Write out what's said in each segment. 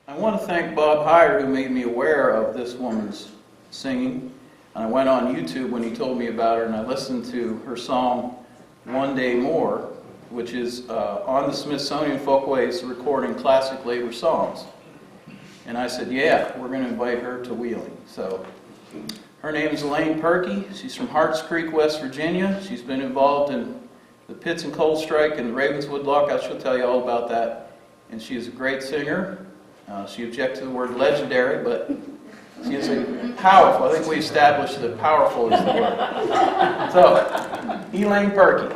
I want to thank Bob Heyer, who made me aware of this woman's singing. And I went on YouTube when he told me about her, and I listened to her song, One Day More, which is on the Smithsonian Folkways recording classic labor songs. And I said, yeah, we're going to invite her to Wheeling. So her name is Elaine Purkey. She's from Harts Creek, West Virginia. She's been involved in the Pits and Coal Strike and the Ravenswood Lockout. She'll tell you all about that. And she is a great singer. She objects to the word legendary, but she is a powerful. I think we established that powerful is the word. So, Elaine Purkey.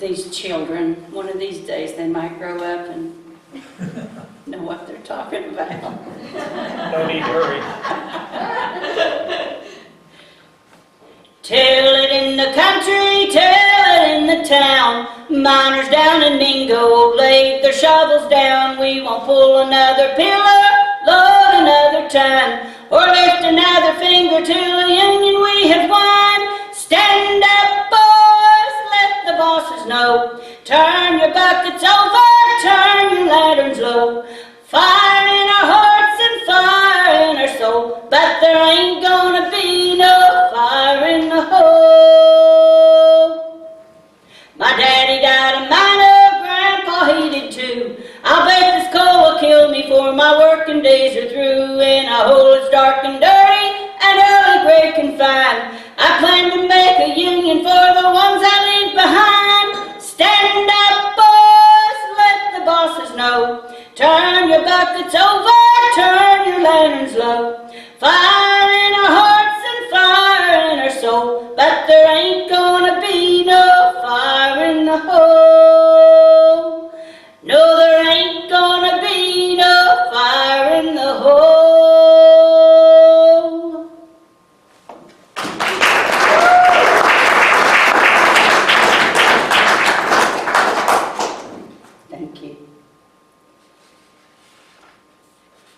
These children, one of these days they might grow up and know what they're talking about. No need to hurry. Tell it in the country, tell it in the town. Miners down in Mingo laid their shovels down. We won't pull another pillar, load another ton, or lift another finger to the union we have won. Stand up, boys, let the bosses know. Turn your buckets over, turn your lanterns low. Fire in our hearts and fire in our soul, but there ain't gonna be no fire in the hole. My daddy died a miner, Grandpa he did too. I'll bet this coal will kill me before my working days are through. In a hole it's dark and dirty, and early grave confined. I plan to make a union for the ones I leave behind. Stand up, boys, let the bosses know. Turn your buckets over, turn your lanterns low. Fire in our hearts and fire in our soul, but there ain't gonna be no fire in the hole. No, there ain't gonna be no fire in the hole. Thank you.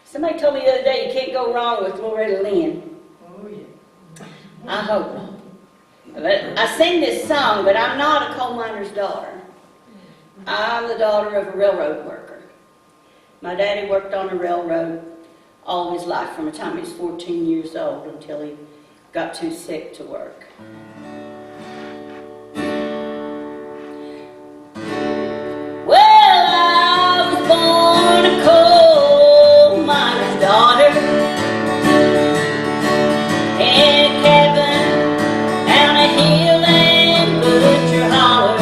Somebody told me the other day you can't go wrong with Loretta Lynn. Oh, yeah. I hope not. But I sing this song, but I'm not a coal miner's daughter. I'm the daughter of a railroad worker. My daddy worked on a railroad all his life, from the time he was 14 years old until he got too sick to work. Well, I was born a coal miner's daughter in a cabin down a hill in Butcher Holler.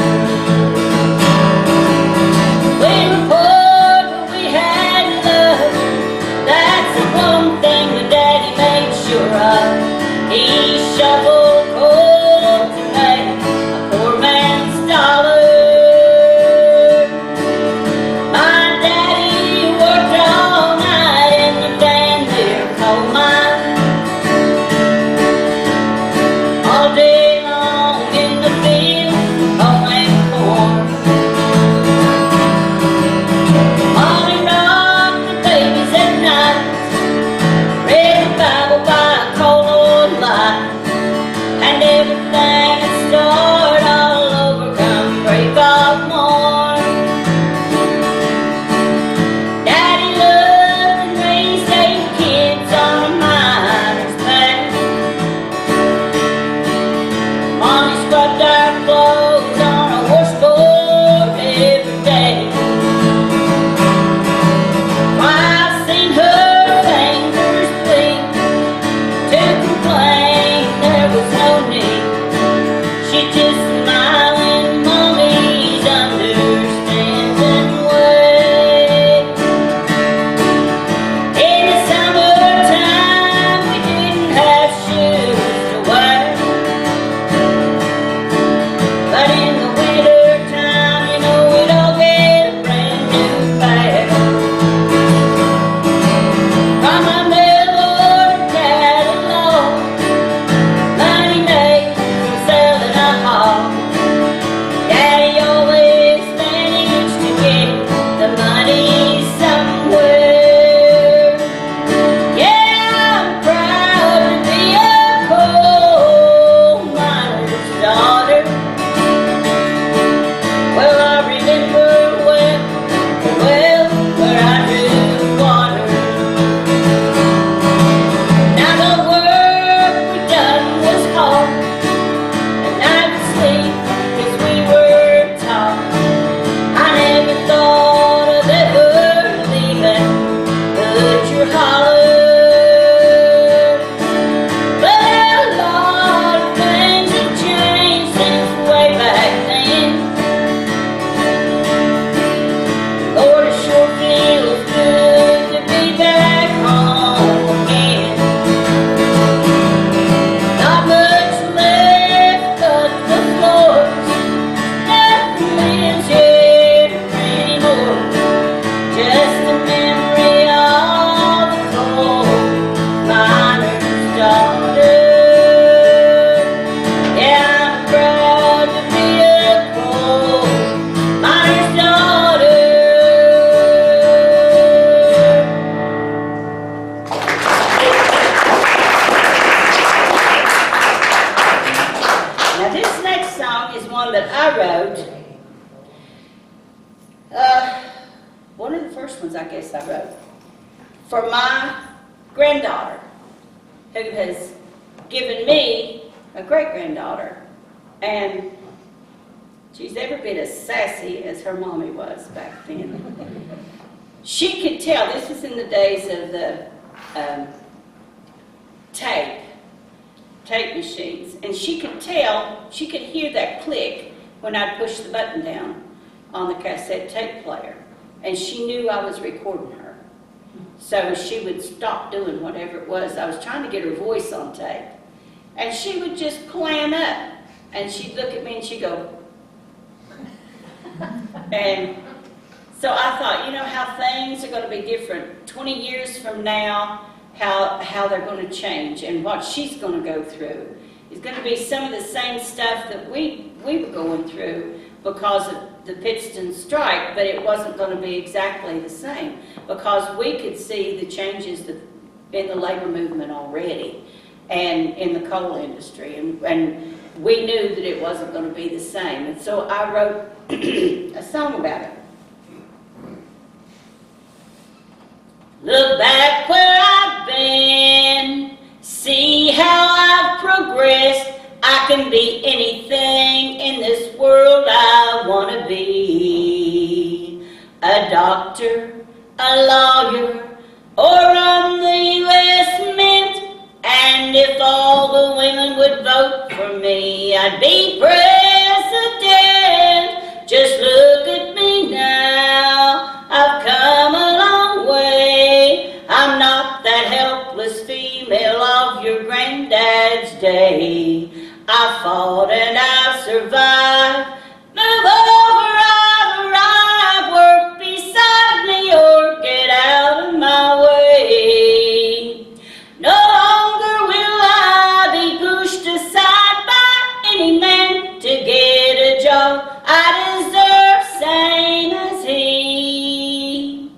We were poor, but we had love. That's the one thing my daddy made sure of. He shoveled coal guess I wrote. For my granddaughter, who has given me a great-granddaughter, and she's ever been as sassy as her mommy was back then. She could tell, this was in the days of the tape machines, and she could tell, she could hear that click when I'd push the button down on the cassette tape player, and she knew I was recording her. So she would stop doing whatever it was. I was trying to get her voice on tape, and she would just clam up, and she'd look at me and she'd go, and so I thought, you know how things are going to be different 20 years from now, how they're going to change, and what she's going to go through is going to be some of the same stuff that we were going through because of the Pittston strike, but it wasn't going to be exactly the same because we could see the changes in the labor movement already and in the coal industry, and we knew that it wasn't going to be the same. And so I wrote a song about it. Look back where I've been, see how I've progressed. I can be anything in this world I want to be. A doctor, a lawyer, or on the U.S. Mint. And if all the women would vote for me, I'd be president. Just look at me now, I've come a long way. I'm not that helpless female of your granddad's day. I fought and I survived. Move over, I've arrived. Work beside me or get out of my way. No longer will I be pushed aside by any man to get a job I deserve, same as he.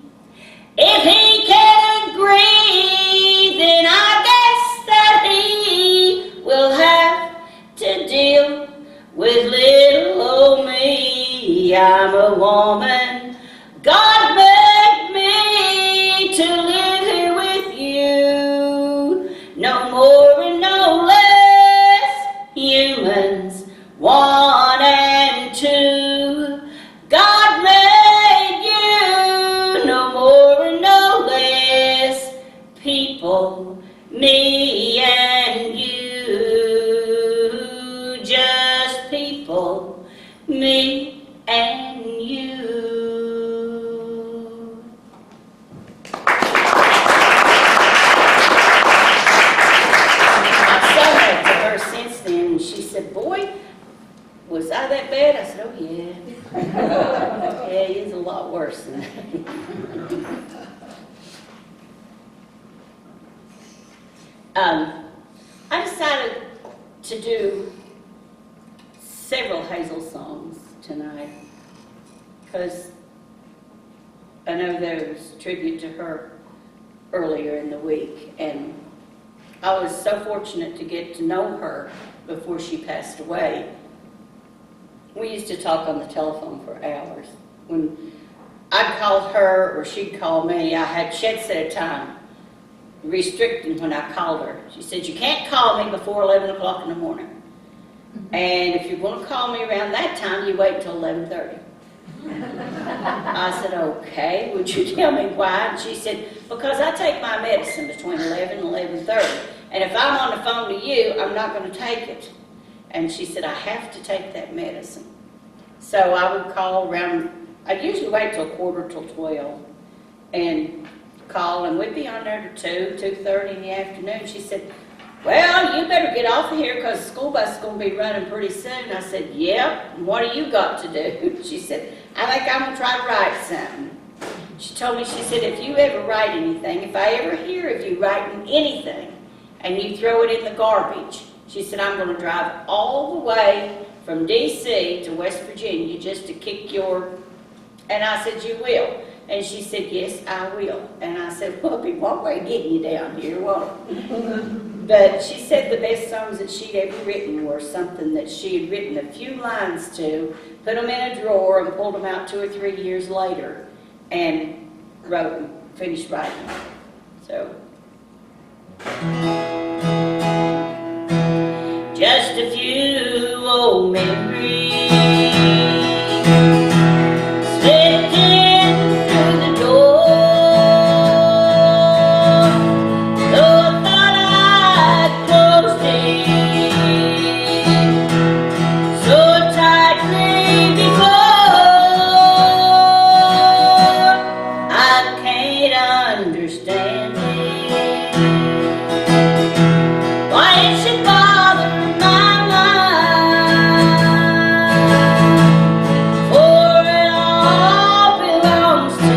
If he can't agree, then I guess that he will have to deal with little old me. I'm a woman, God made me to live here with you. No more and no less, humans one and two. God made you, no more and no less, people, me and you, just people, me and you. I've sung that to her since then, and she said, boy, was I that bad? I said, oh yeah. Yeah, he is a lot worse than that. I decided to do several Hazel songs tonight because I know there was tribute to her earlier in the week, and I was so fortunate to get to know her before she passed away. We used to talk on the telephone for hours. When I'd call her or she'd call me, she'd set a time restricting when I called her. She said, you can't call me before 11 o'clock in the morning. And if you're going to call me around that time, you wait until 11:30. I said, okay, would you tell me why? And she said, because I take my medicine between 11 and 11:30. And if I'm on the phone to you, I'm not going to take it. And she said, I have to take that medicine. So I would call around, I'd usually wait till 11:45 and call, and we'd be on there to 2:30 in the afternoon. She said, well, you better get off of here because the school bus is going to be running pretty soon. I said, yeah, and what do you got to do? She said, I think I'm going to try to write something. She told me, she said, if you ever write anything, if I ever hear of you writing anything and you throw it in the garbage, she said, I'm going to drive all the way from D.C. to West Virginia just to kick your... And I said, you will? And she said, yes, I will. And I said, well, it'll be one way getting you down here, won't it? But she said the best songs that she'd ever written were something that she had written a few lines to, put them in a drawer, and pulled them out 2 or 3 years later, and wrote and finished writing. So, just a few old memories slipped in through the door. Though I thought I'd closed it so tightly before, I can't understand it. Why it should bother my mind, for it all belongs to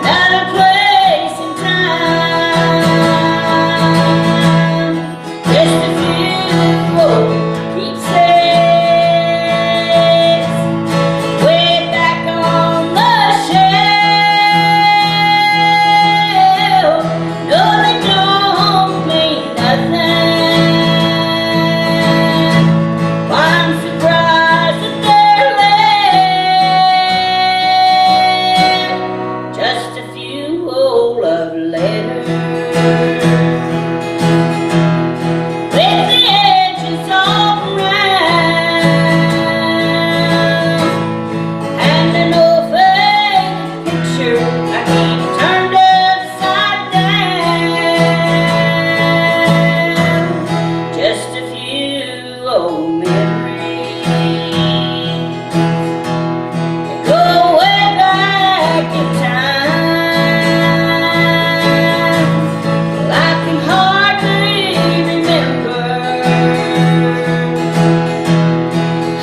another place and time. Just a few old keepsakes way back on the shelf. No, they don't mean nothing. Why, I'm surprised that they're left just a few old love letters with the edges all brown, and an old faded picture I keep turned upside down. Just a few old memories that go way back in time. Well, I can hardly remember.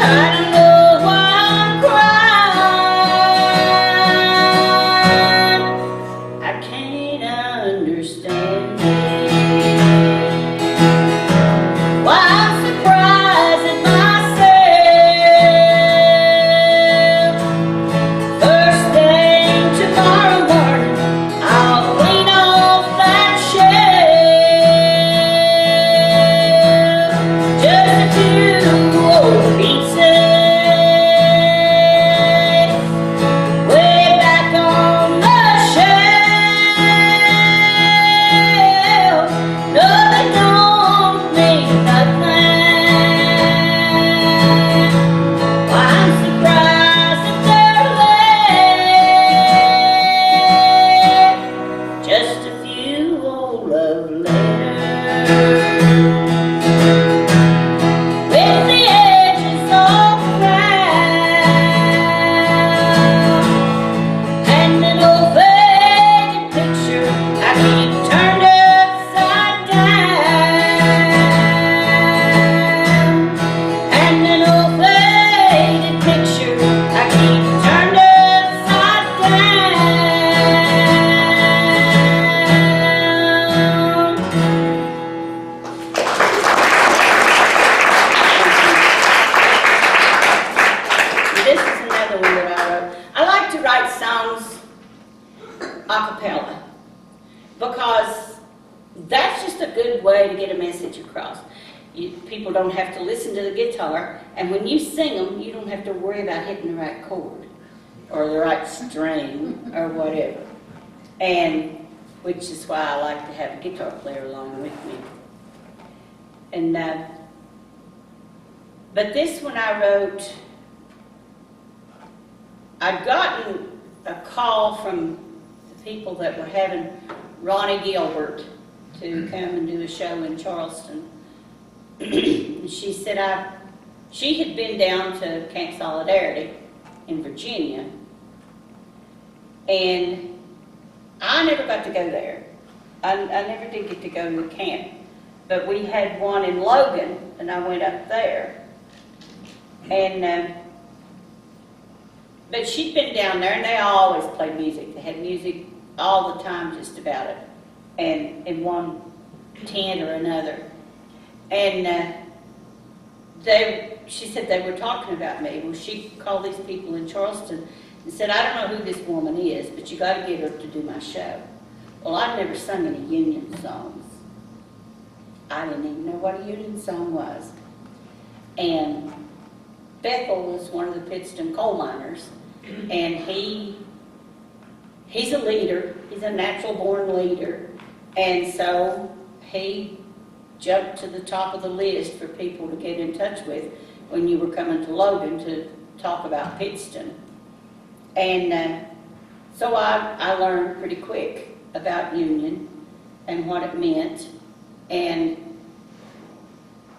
I don't know why I'm crying. I can't understand it. Why I'm surprised at myself. First thing tomorrow morning, I'll clean off that shelf. Just a few old keepsakes way back on the shelf. No, they don't mean nothing. Why, I'm surprised that they're left just a few old love letters with the edges all brown, and an old faded picture I keep turned upside down, and an old faded picture I keep turned upside down. This is another one that I wrote. I like to write songs a cappella because that's just a good way to get a message across. People don't have to listen to the guitar, and when you sing them, you don't have to worry about hitting the right chord or the right string or whatever. And which is why I like to have a guitar player along with me. And but this one I wrote. I'd gotten a call from the people that were having Ronnie Gilbert to come and do a show in Charleston. She said she had been down to Camp Solidarity in Virginia, and I never got to go there. I never did get to go to the camp, but we had one in Logan, and I went up there. And but she'd been down there, and they always played music. They had music all the time, just about it, and in one tent or another. And she said they were talking about me. Well, she called these people in Charleston and said, I don't know who this woman is, but you got to get her to do my show. Well, I'd never sung any union songs. I didn't even know what a union song was. And Bethel was one of the Pittston coal miners, And he's a leader. He's a natural born leader. And so he jumped to the top of the list for people to get in touch with when you were coming to Logan to talk about Pittston. And so I learned pretty quick about union and what it meant. And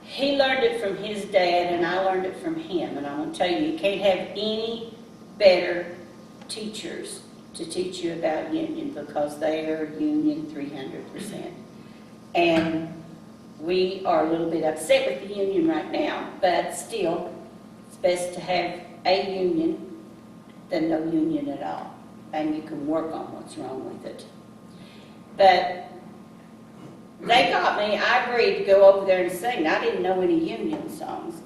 he learned it from his dad, and I learned it from him. And I'm going to tell you, you can't have any better teachers to teach you about union, because they are union 300%. And we are a little bit upset with the union right now, but still, it's best to have a union than no union at all. And you can work on what's wrong with it. But they got me. I agreed to go over there and sing. I didn't know any union songs.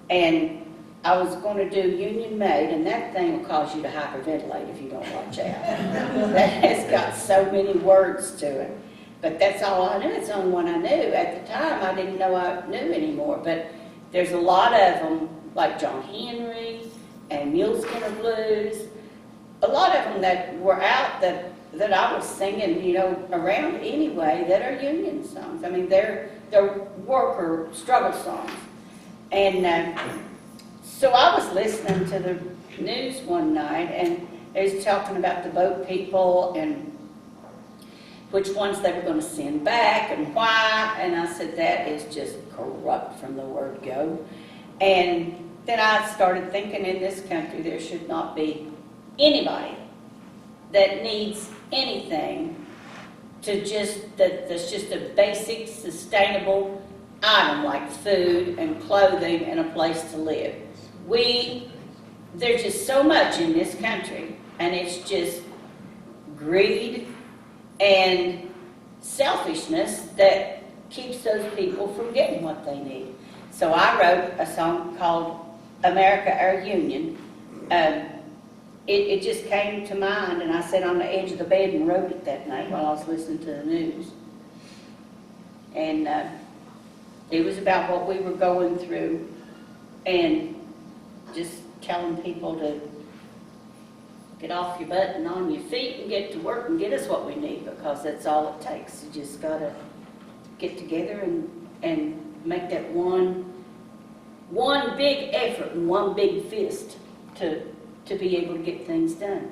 And I was going to do Union Maid, and that thing will cause you to hyperventilate if you don't watch out. That has got so many words to it. But that's all I knew. It's the only one I knew. At the time, I didn't know I knew anymore. But there's a lot of them, like John Henry and Muleskinner Blues. A lot of them that were out that I was singing, you know, around anyway, that are union songs. I mean, they're worker struggle songs. And so I was listening to the news one night, and they was talking about the boat people and which ones they were going to send back and why. And I said, that is just corrupt from the word go. And then I started thinking, in this country there should not be anybody that needs anything to that's just a basic sustainable item like food and clothing and a place to live. There's just so much in this country, and it's just greed and selfishness that keeps those people from getting what they need. So I wrote a song called America Our Union. It just came to mind, and I sat on the edge of the bed and wrote it that night while I was listening to the news. And it was about what we were going through, and just telling people to get off your butt and on your feet and get to work and get us what we need, because that's all it takes. You just got to get together and make that one big effort and one big fist to be able to get things done.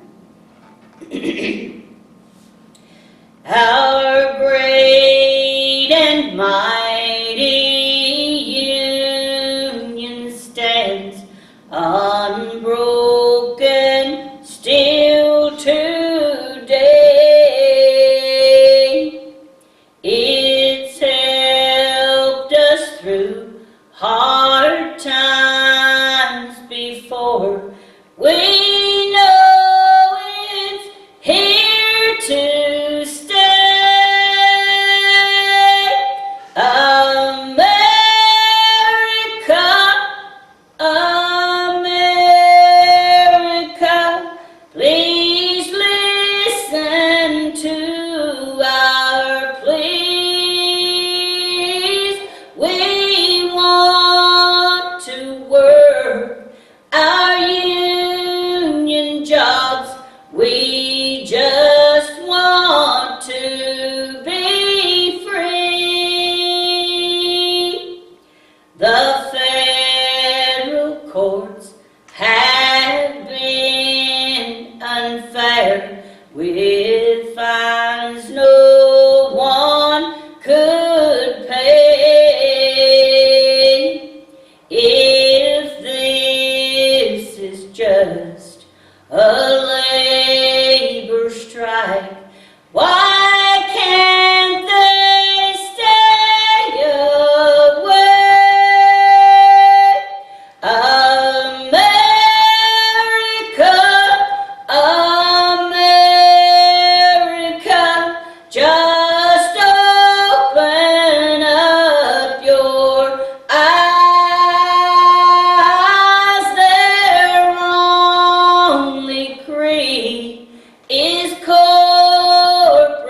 Our great and mighty union stands unbroken still today. It's helped us through hard times before. We know it's here to stay. America, America, please listen to our pleas. We want to work our union jobs. We just want to be free. The federal courts have been unfair with fines no one could pay. If this is just a labor strike, why can't they stay away? America, America, just open up your eyes. Their only creed is corporate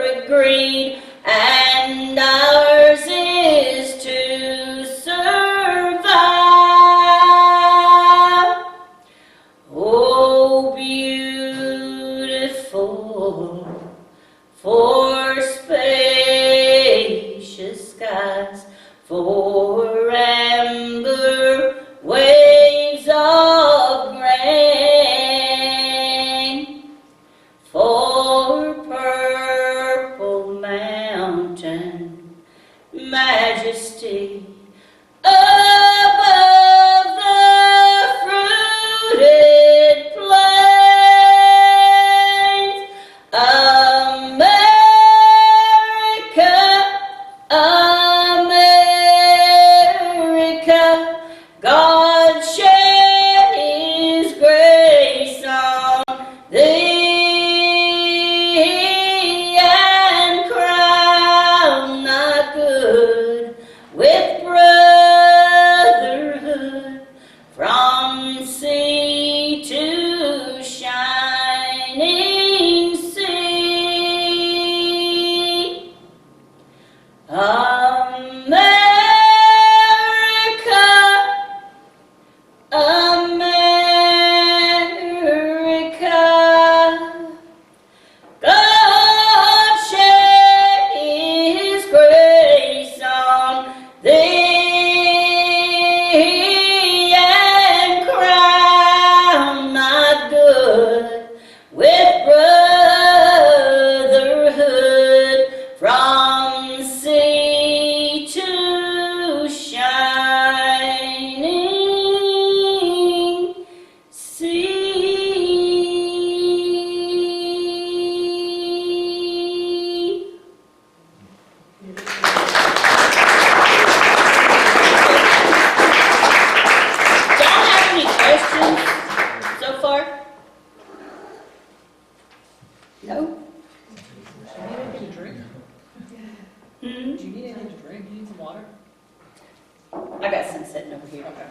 No? Do you need anything to drink? Hmm? Do you need anything to drink? You need some water? I got some sitting over here. Okay.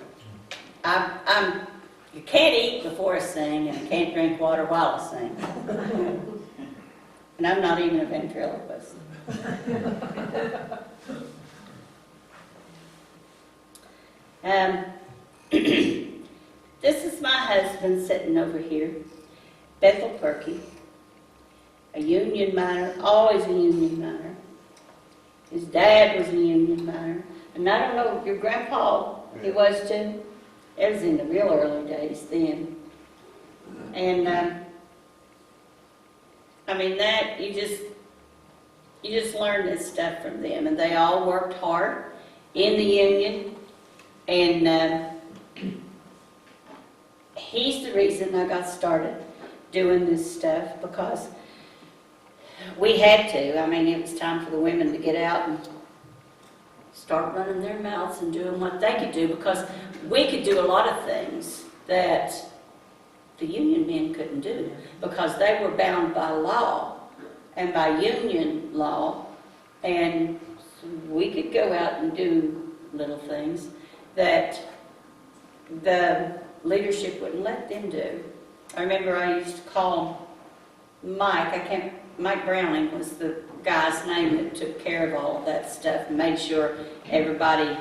You can't eat before I sing, and I can't drink water while I sing. And I'm not even a ventriloquist. This is my husband sitting over here, Bethel Purkey, a union miner, always a union miner. His dad was a union miner. And I don't know, your grandpa, he was too. It was in the real early days then. And, I mean, that, you just learn this stuff from them. And they all worked hard in the union. And he's the reason I got started doing this stuff, because we had to. I mean, it was time for the women to get out and start running their mouths and doing what they could do, because we could do a lot of things that the union men couldn't do, because they were bound by law and by union law, and we could go out and do little things that the leadership wouldn't let them do. I remember I used to call Mike, Mike Browning was the guy's name that took care of all of that stuff and made sure everybody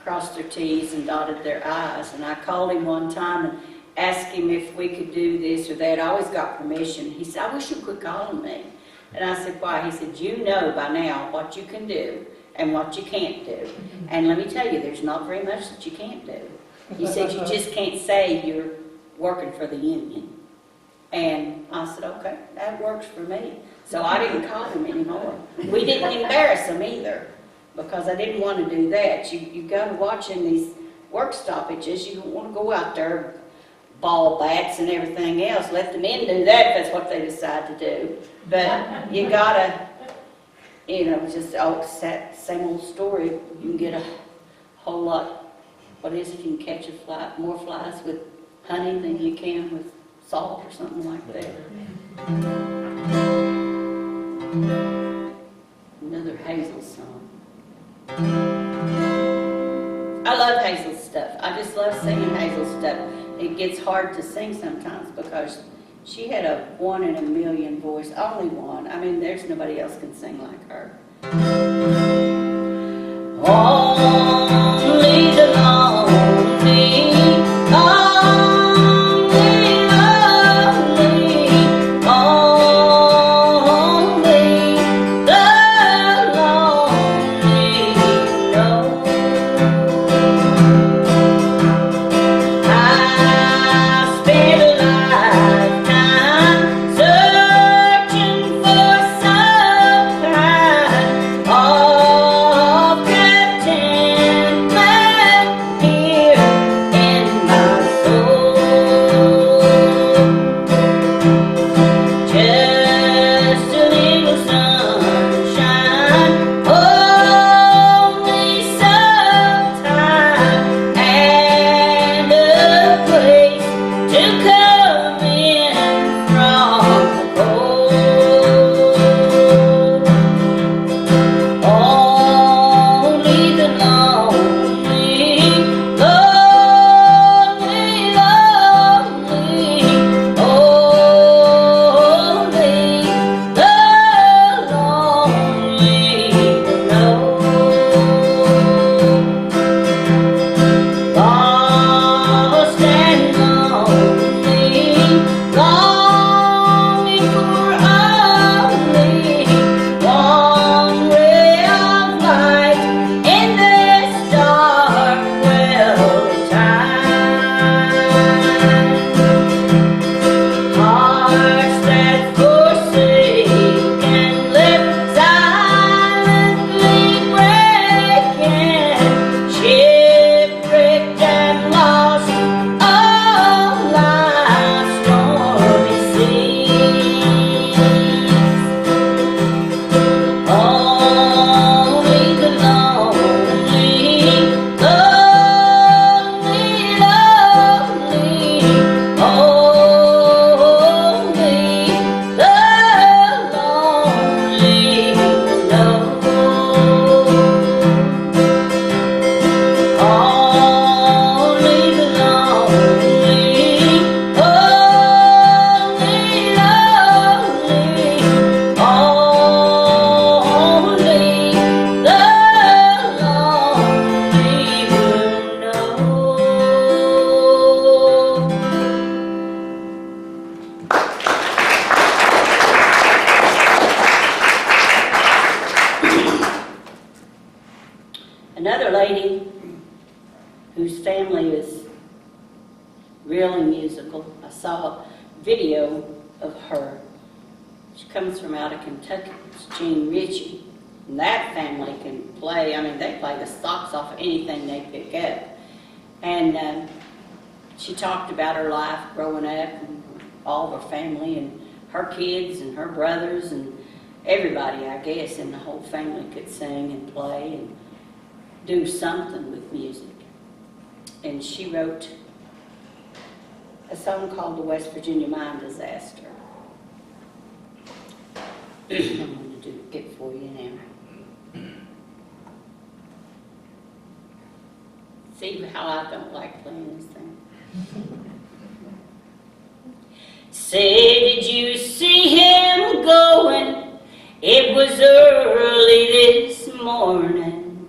crossed their T's and dotted their I's. And I called him one time and asked him if we could do this or that. I always got permission. He said, I wish you quit calling me. And I said, why? He said, you know by now what you can do and what you can't do. And let me tell you, there's not very much that you can't do. He said, you just can't say you're working for the union. And I said, okay, that works for me. So I didn't call him anymore. We didn't embarrass him either, because I didn't want to do that. You go to watching these work stoppages, you don't want to go out there, ball bats and everything else. Let the men do that if that's what they decide to do. But you gotta, just that same old story. You can get a whole lot, what is it, you can catch more flies with honey than you can with salt or something like that. Another Hazel song. I love Hazel's stuff. I just love singing Hazel's stuff. It gets hard to sing sometimes because she had a 1 in a million voice, only one. I mean, there's nobody else can sing like her. Only the lonely, lady whose family is really musical. I saw a video of her. She comes from out of Kentucky. It's Jean Ritchie. And that family can play, I mean, they play the socks off of anything they pick up. And she talked about her life growing up and all of her family and her kids and her brothers and everybody, I guess, in the whole family could sing and play and do something with music. And she wrote a song called The West Virginia Mine Disaster. I'm going to get it for you now. See how I don't like playing this thing? Say, did you see him going? It was early this morning.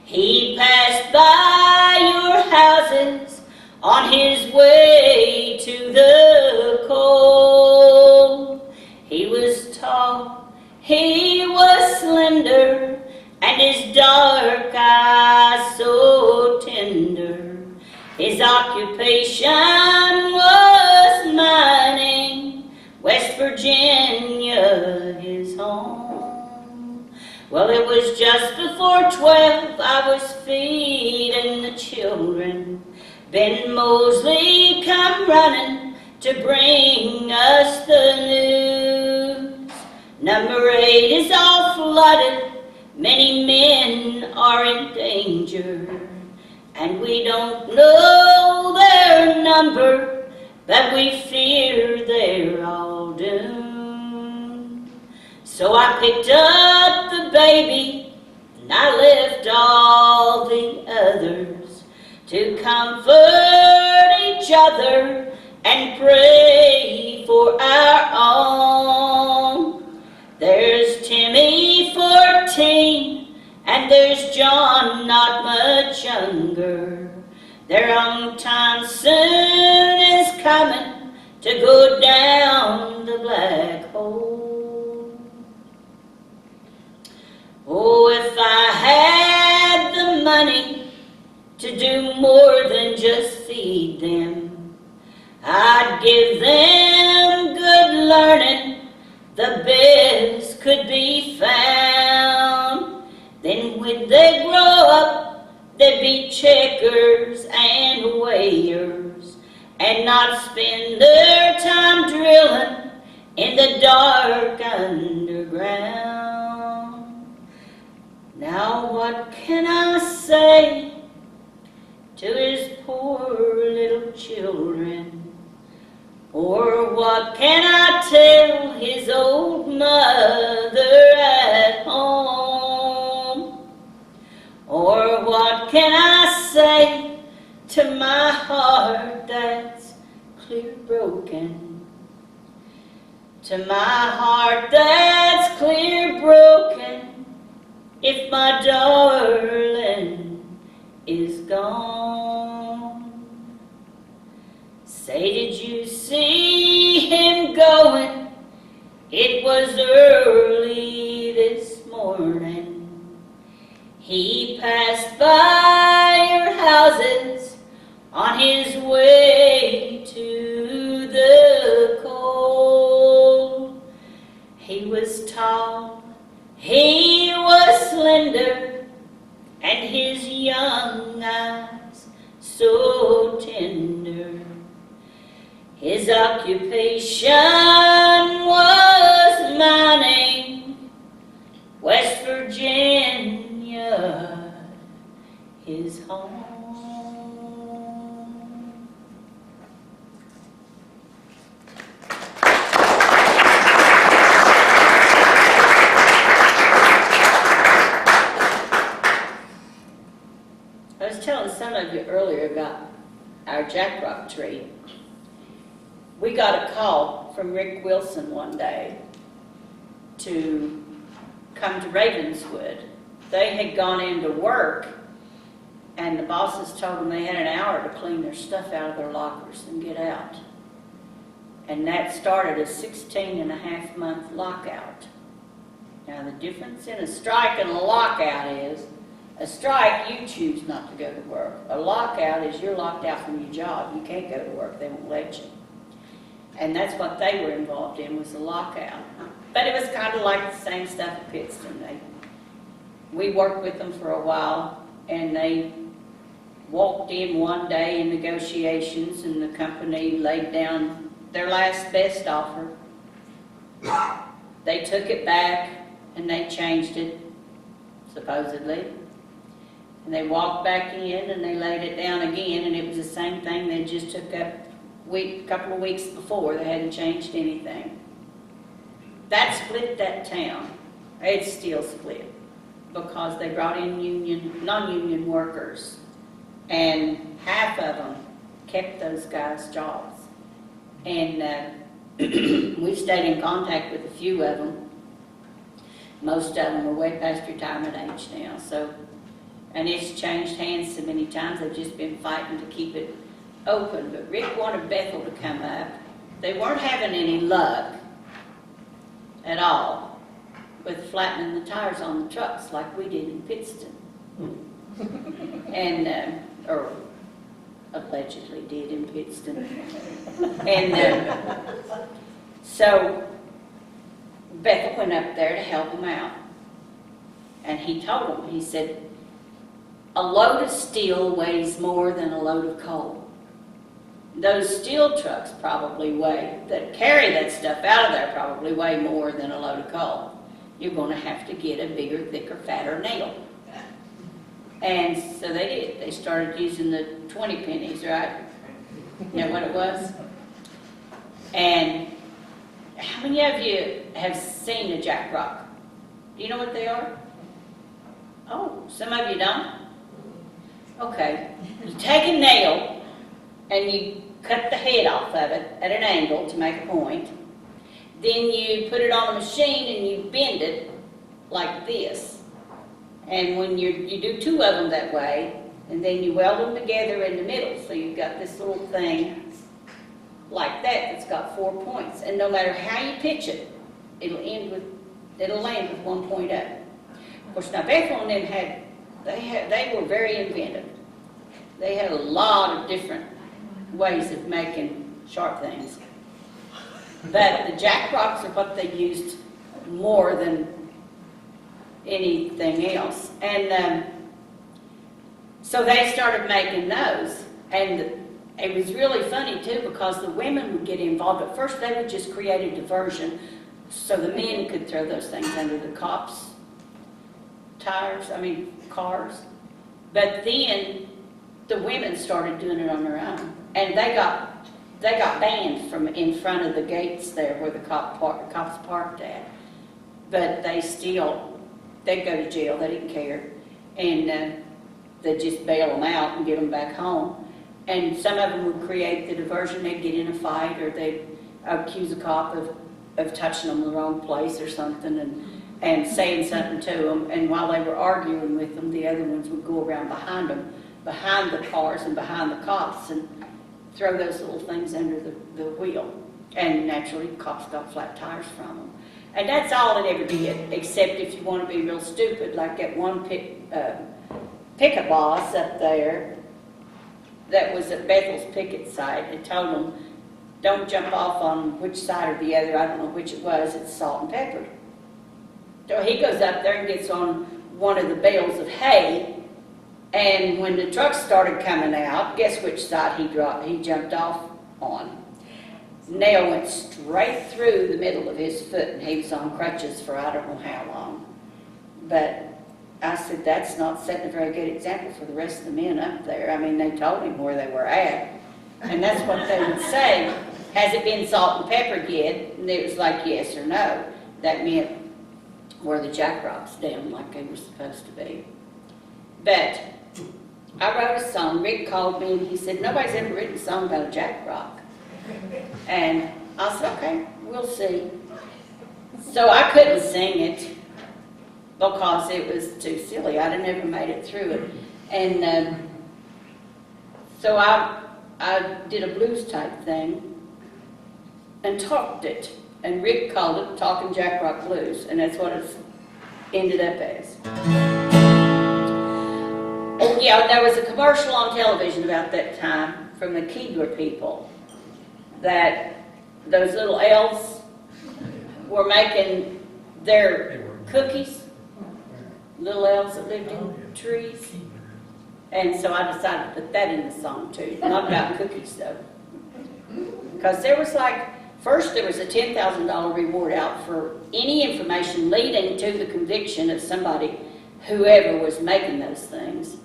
He passed by your houses on his way to the coal. He was tall, he was slender, and his dark eyes so tender. His occupation was mining, West Virginia his home. Well, it was just before 12, I was feeding the children. Ben Mosley come running to bring us the news. Number 8 is all flooded, many men are in danger, and we don't know their number, but we fear they're all doomed. So I picked up the baby, and I left all the others to comfort each other and pray for our own. There's Timmy, 14, and there's John, not much younger. Their own time soon is coming to go down the black hole. Oh, if I had the money to do more than just feed them, I'd give them good learning, the best could be found. Then when they grow up, they'd be checkers and weighers, and not spend their time drilling in the dark underground. Now what can I say to his poor little children? Or what can I tell his old mother at home? Or what can I say to my heart that's clear broken? To my heart that's clear broken, if my darling is gone. Say, did you see him going? It was early this morning. He passed by your houses on his way to the coal. He was tall, he was slender, and his young eyes so tender. His occupation was mining, West Virginia his home. I was telling some of you earlier about our jackrock tree. We got a call from Rick Wilson one day to come to Ravenswood. They had gone into work, and the bosses told them they had an hour to clean their stuff out of their lockers and get out. And that started a 16-and-a-half-month lockout. Now, the difference in a strike and a lockout is A strike, you choose not to go to work. A lockout is you're locked out from your job. You can't go to work. They won't let you. And that's what they were involved in, was a lockout. But it was kind of like the same stuff at Pittston. We worked with them for a while, and they walked in one day in negotiations, and the company laid down their last best offer. They took it back, and they changed it, supposedly. And they walked back in, and they laid it down again, and it was the same thing they just took up a couple of weeks before. They hadn't changed anything. That split that town. It's still split because they brought in non-union workers, and half of them kept those guys' jobs. And we've stayed in contact with a few of them. Most of them are way past retirement age now. So, and it's changed hands so many times. They've just been fighting to keep it open. But Rick wanted Bethel to come up. They weren't having any luck at all with flattening the tires on the trucks like we did in Pittston. And, or allegedly did in Pittston. And so Bethel went up there to help him out. And he told him, he said, a load of steel weighs more than a load of coal. Those steel trucks probably that carry that stuff out of there probably weigh more than a load of coal. You're going to have to get a bigger, thicker, fatter nail. And so they did. They started using the 20 pennies, right? You know what it was? And how many of you have seen a jack rock? Do you know what they are? Oh, some of you don't? Okay. You take a nail and you cut the head off of it at an angle to make a point. Then you put it on a machine and you bend it like this. And when you do two of them that way, and then you weld them together in the middle, so you've got this little thing like that that's got 4 points. And no matter how you pitch it, it'll land with 1 point up. Of course, now Bethel and them they were very inventive. They had a lot of different ways of making sharp things. But the jack rocks are what they used more than anything else. And so they started making those. And it was really funny too, because the women would get involved. At first they would just create a diversion so the men could throw those things under the cops' cars. But then the women started doing it on their own. And they got banned from in front of the gates there where the cops parked at. But they'd go to jail, they didn't care. And they'd just bail them out and get them back home. And some of them would create the diversion. They'd get in a fight, or they'd accuse a cop of touching them in the wrong place or something, and saying something to them. And while they were arguing with them, the other ones would go around behind them, behind the cars and behind the cops, and throw those little things under the wheel. And naturally, the cops got flat tires from them. And that's all it ever did, except if you want to be real stupid, like that one picket boss up there that was at Bethel's picket site. It told them, don't jump off on which side or the other. I don't know which it was. It's salt and pepper. So he goes up there and gets on one of the bales of hay, and when the trucks started coming out, guess which side he jumped off on? Nail went straight through the middle of his foot, and he was on crutches for I don't know how long. But I said, that's not setting a very good example for the rest of the men up there. I mean, they told him where they were at, and that's what they would say. Has it been salt and peppered yet? And it was like yes or no. That meant were the jack rocks down like they were supposed to be. But I wrote a song. Rick called me and he said, nobody's ever written a song about a jack rock. And I said, okay, we'll see. So I couldn't sing it because it was too silly. I'd have never made it through it. And so I did a blues type thing and talked it. And Rick called it Talking Jack Rock Blues, and that's what it's ended up as. yeah, there was a commercial on television about that time from the Keebler people that those little elves were making their cookies, little elves that lived in trees. And so I decided to put that in the song too, not about cookies though. Because there was first there was a $10,000 reward out for any information leading to the conviction of somebody, whoever was making those things.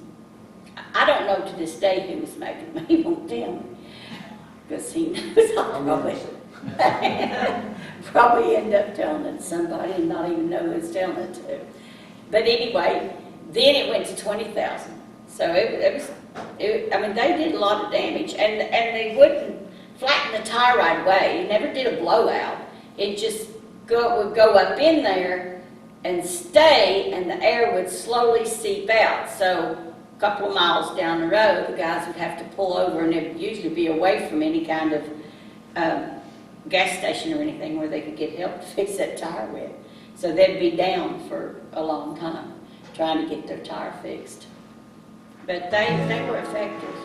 I don't know to this day who was making them. He won't tell me, because he knows I'll probably end up telling it to somebody and not even know who's telling it to. But anyway, then it went to 20,000. So I mean, they did a lot of damage, and they wouldn't flatten the tire right away. It never did a blowout. It just would go up in there and stay, and the air would slowly seep out. So a couple of miles down the road, the guys would have to pull over, and it would usually be away from any kind of gas station or anything where they could get help to fix that tire with. So they'd be down for a long time trying to get their tire fixed. But they were effective.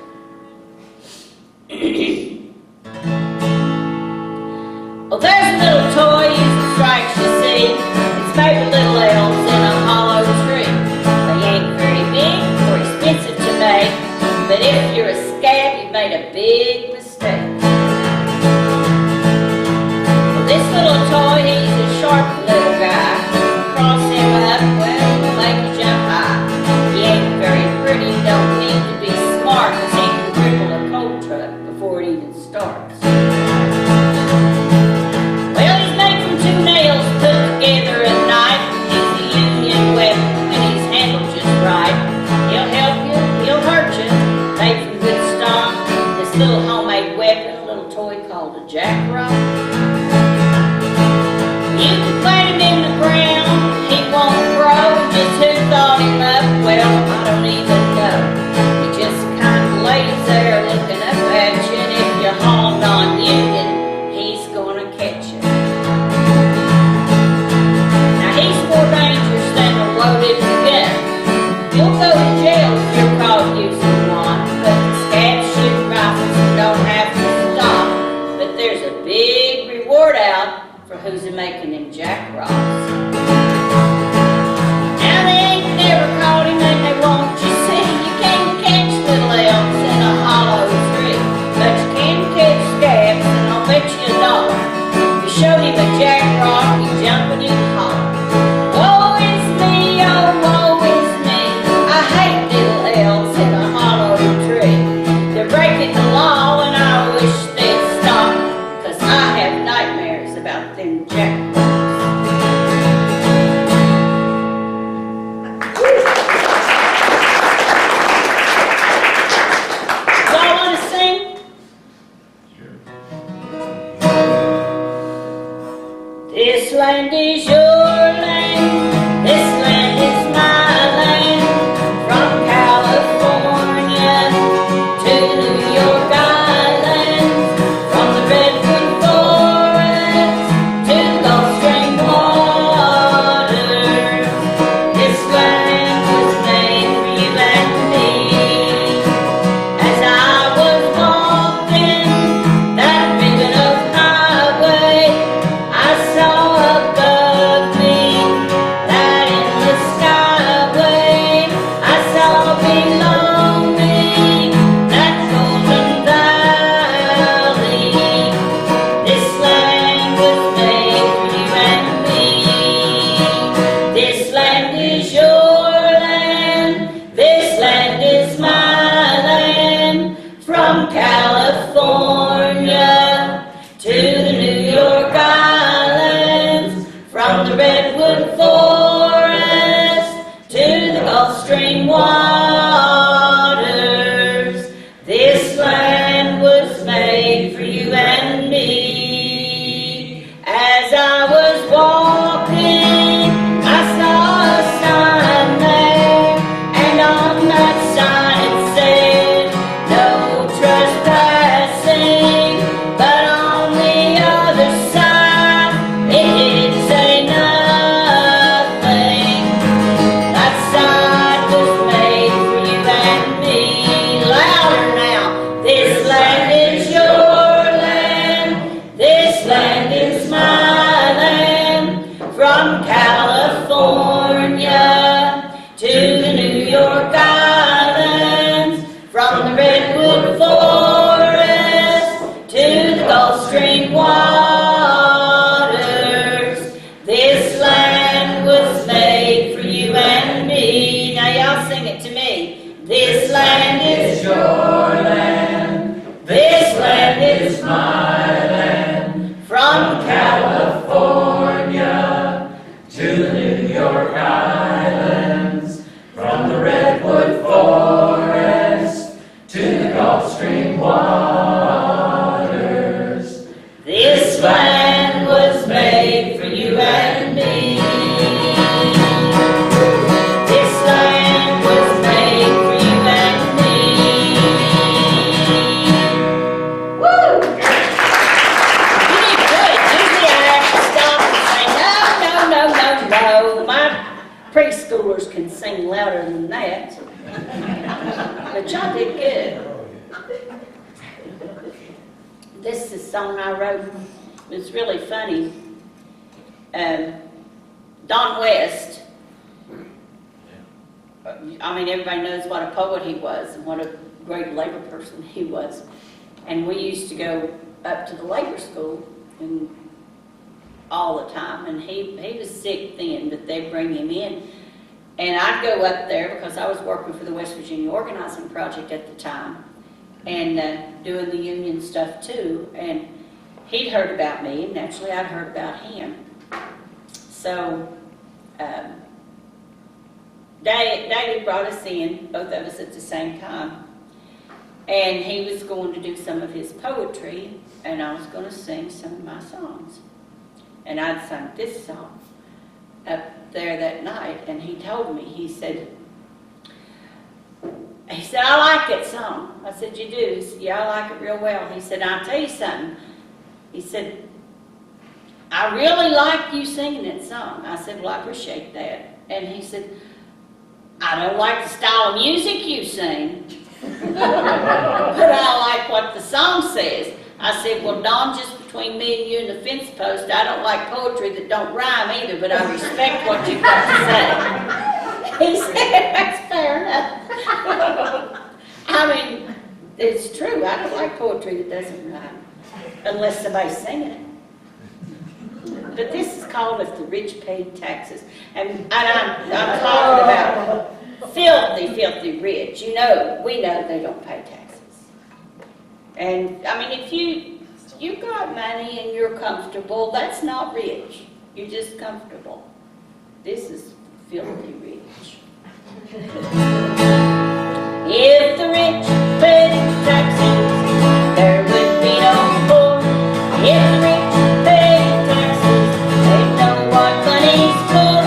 Well, there's a little toy using stripes, you see. It's made with little elves in a hollow tree. They ain't very big or expensive to make, but if you're a scab, you've made a big mistake. Well, this little toy, he's a sharp little guy. Cross him up, well, he'll make you jump high. He ain't very pretty, don't need to be smart, 'cause he can cripple a coal truck before it even starts. Well, he's made from 2 nails put together at night. He's a union weapon when he's handled just right. He'll help you, he'll hurt you, made from good stock. This little homemade weapon, a little toy called a jack-rock. You can plant him in the ground, he won't grow. Just who thought him up? Well, I don't even know. He just kind of lays there looking up at you, and if you haul on you, then he's gonna catch you. Now he's more dangerous than a loaded gun. You'll go to jail if you're caught using one, but the scabs shoot rifles and don't have to stop. But there's a big reward out for who's making them jack rocks. Now they ain't never caught him and they won't, you see. You can't catch little elves in a hollow tree, but you can catch scabs, and I'll bet you $1. If you showed him a jack rock, he'd jump and he'd holler. Woe is me, oh woe is me, I hate little elves in a hollow tree. They're breaking the law and I wish they'd stop, 'cause I have nightmares about them jack rocks. Y'all want to sing? This land is your land, this land is my land. From California to New York Island, from the redwood forest to Gulf Stream water. This land was made for you and me. As I was walking that ribbon of highway, I saw above me and me. This land was made for you and me. Woo! You did good. Usually I have to stop and say, no, no, no, no, no. My preschoolers can sing louder than that. But y'all did good. This is a song I wrote. It was really funny. Don West, I mean, everybody knows what a poet he was and what a great labor person he was. And we used to go up to the labor school and all the time. And he was sick then, but they'd bring him in. And I'd go up there because I was working for the West Virginia Organizing Project at the time and doing the union stuff too. And he'd heard about me, and naturally I'd heard about him. So David brought us in, both of us at the same time. And he was going to do some of his poetry, and I was going to sing some of my songs. And I'd sung this song up there that night, and he told me, he said, I like that song. I said, you do? He said, yeah, I like it real well. He said, I'll tell you something. He said, I really like you singing that song. I said, well, I appreciate that. And he said, I don't like the style of music you sing, but I like what the song says. I said, well, Don, just between me and you and the fence post, I don't like poetry that don't rhyme either, but I respect what you've got to say. He said, that's fair enough. I mean, it's true. I don't like poetry that doesn't rhyme, unless somebody's singing it. But this is called If the Rich Paid Taxes. And I'm talking about filthy, filthy rich. You know, we know they don't pay taxes. And, I mean, if you've got money and you're comfortable, that's not rich. You're just comfortable. This is filthy rich. If the rich paid taxes, there would be no poor. If the rich paid taxes, they'd know what money's for.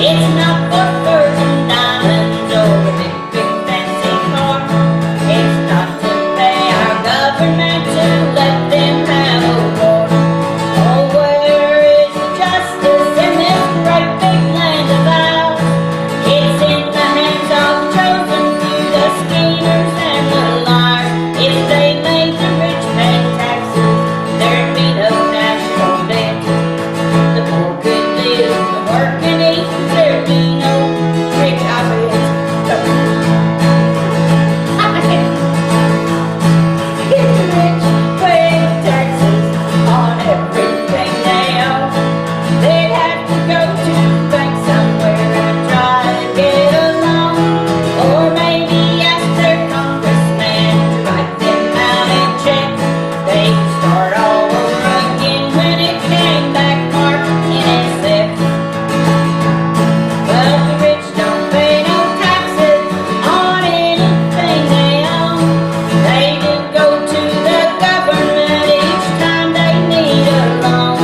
It's not for furs and diamonds or a big, big fancy car. It's not to pay our government to let them have a war. Oh, where is the justice in this great big land of ours? It's in the hands of the chosen few, the schemers and the liars. If they made the rich pay taxes, there'd be no national debt. The poor could live and work and eat, there'd be no rich opulence. If the rich paid taxes on everything they own, they'd have to go to the bank somewhere and try to get a loan, or maybe ask their congressman to write them out a check. They could start all over again when it came back marked in a Sept. But the rich don't pay no taxes on anything they own. They just go to the government each time they need a loan.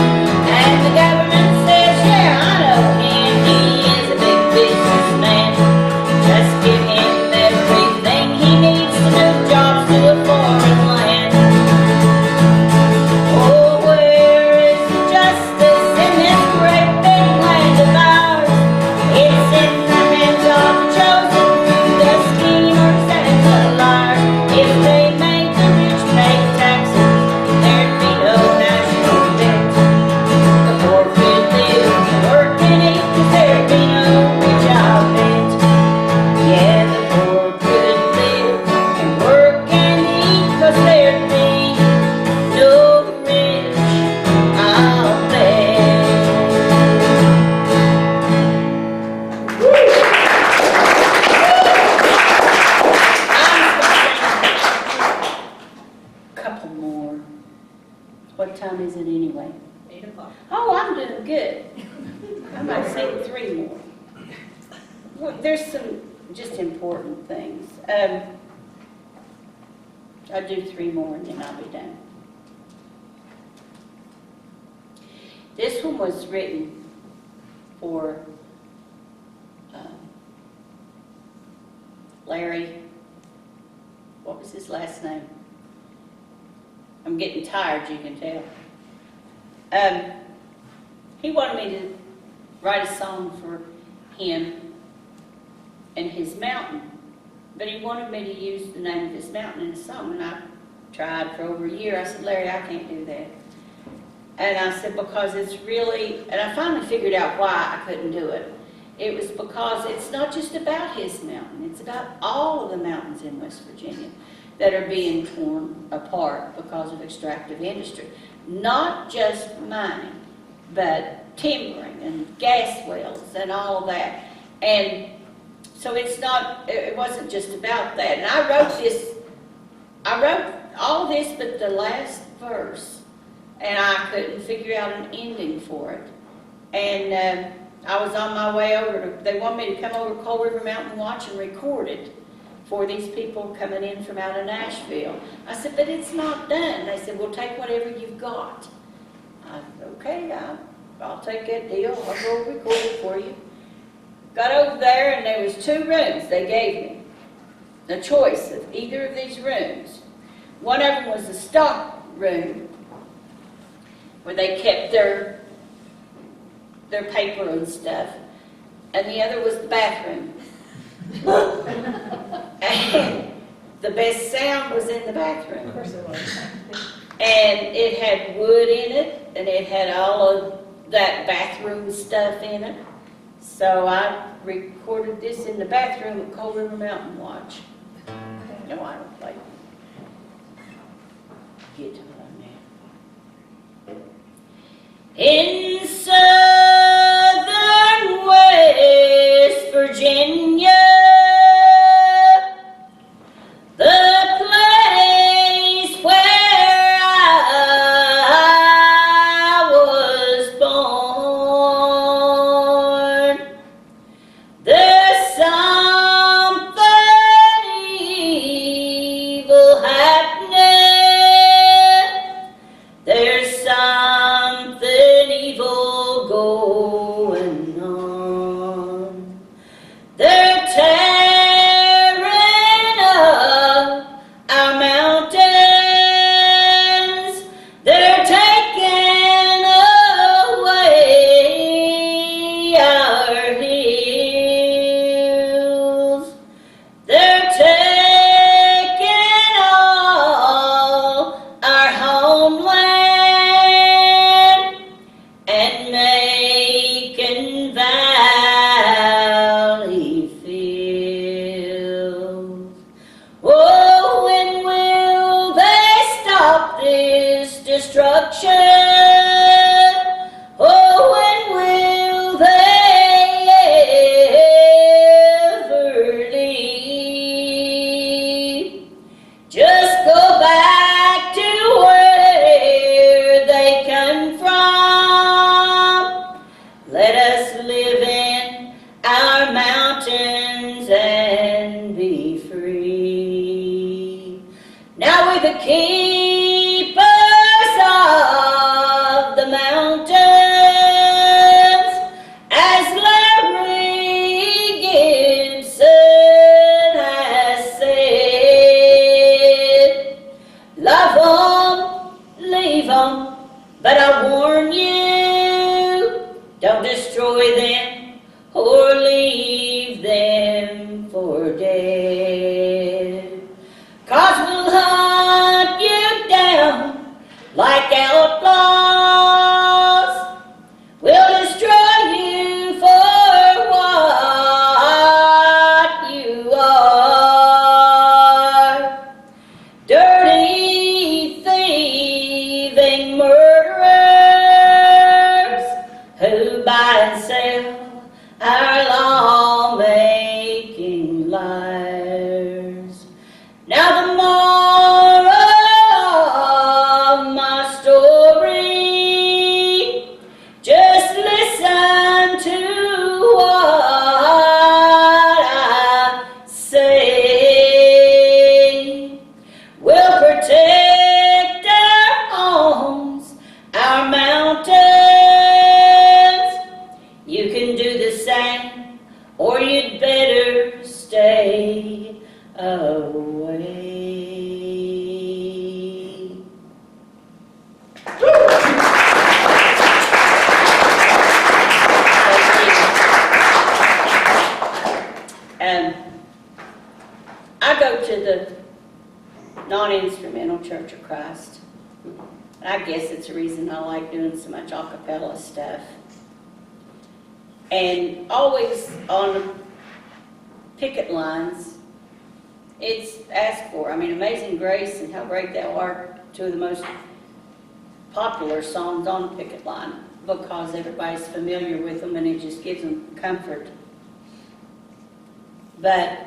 And the government says, yeah, I know him, he is a big businessman. Just give him everything he needs to move jobs to a foreign land. Oh, where is the justice in this great big land of ours? It's in the hands of the chosen few, the schemers and the liars. If they made the rich pay taxes, there'd be no national debt. The poor could live and work and eat, 'cause there'd be no rich outlet. Yeah, the poor could live and work and eat, 'cause there'd be no rich outlet. Couple more. What time is it anyway? 8 o'clock. Oh, I'm doing good. I might sing 3 more. Well, there's some just important things. I'll do 3 more and then I'll be done. This one was written for Larry, what was his last name? I'm getting tired, you can tell. He wanted me to write a song for him and his mountain, but he wanted me to use the name of his mountain in the song, and I tried for over a year. I said, Larry, I can't do that. And I said, because it's really, and I finally figured out why I couldn't do it. It was because it's not just about his mountain, it's about all of the mountains in West Virginia that are being torn apart because of extractive industry. Not just mining, but timbering and gas wells and all of that. And so it wasn't just about that. And I wrote all this but the last verse, and I couldn't figure out an ending for it. And I was on my way over they wanted me to come over to Coal River Mountain Watch and record it for these people coming in from out of Nashville. I said, but it's not done. They said, well, take whatever you've got. I said, okay, I'll take that deal. I'll go record it for you. Got over there, and there was 2 rooms they gave me. The choice of either of these rooms. One of them was the stock room, where they kept their paper and stuff, and the other was the bathroom. And the best sound was in the bathroom. Of course it was. And it had wood in it, and it had all of that bathroom stuff in it. So I recorded this in the bathroom at Coal River Mountain Watch. No, I don't play guitar now. In southern West Virginia, the place where I was born, there's something evil happening. There's something evil going on. They're tearing up our mountains. They're taking away our hills. They're taking all our homeland and making valley fields. Oh, when will they stop this destruction? Oh, when will they ever leave? Just go back to where they come from. Let us live in our mountains and be free. Now we're the keepers of the mountains, as Larry Gibson has said. Love 'em, leave 'em, but I warn you, don't destroy them or leave them for dead. 'Cause we'll hunt you down like outlaws. We'll destroy you for what you are. Dirty, thieving murderers who buy and sell our law-making liars. Now the moral of my story, just listen to what I say. We'll protect our homes, our mountains. You can I go to the non-instrumental Church of Christ. I guess it's the reason I like doing so much a cappella stuff. And always on the picket lines, it's asked for. I mean, Amazing Grace and How Great Thou Art, two of the most popular songs on the picket line because everybody's familiar with them and it just gives them comfort. But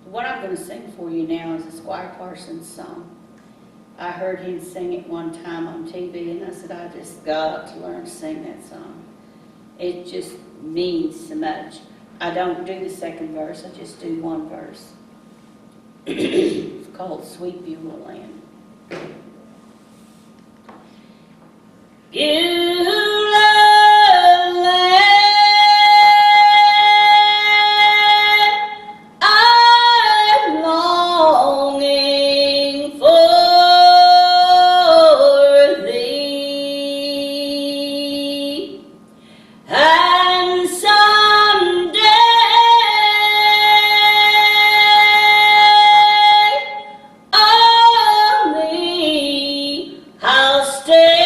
what I'm going to sing for you now is a Squire Parsons song. I heard him sing it one time on TV and I said, I just got to learn to sing that song. It just means so much. I don't do the second verse, I just do one verse. It's called Sweet Beulah Land. Beulah Land, I'm longing for thee, and someday only I'll stay.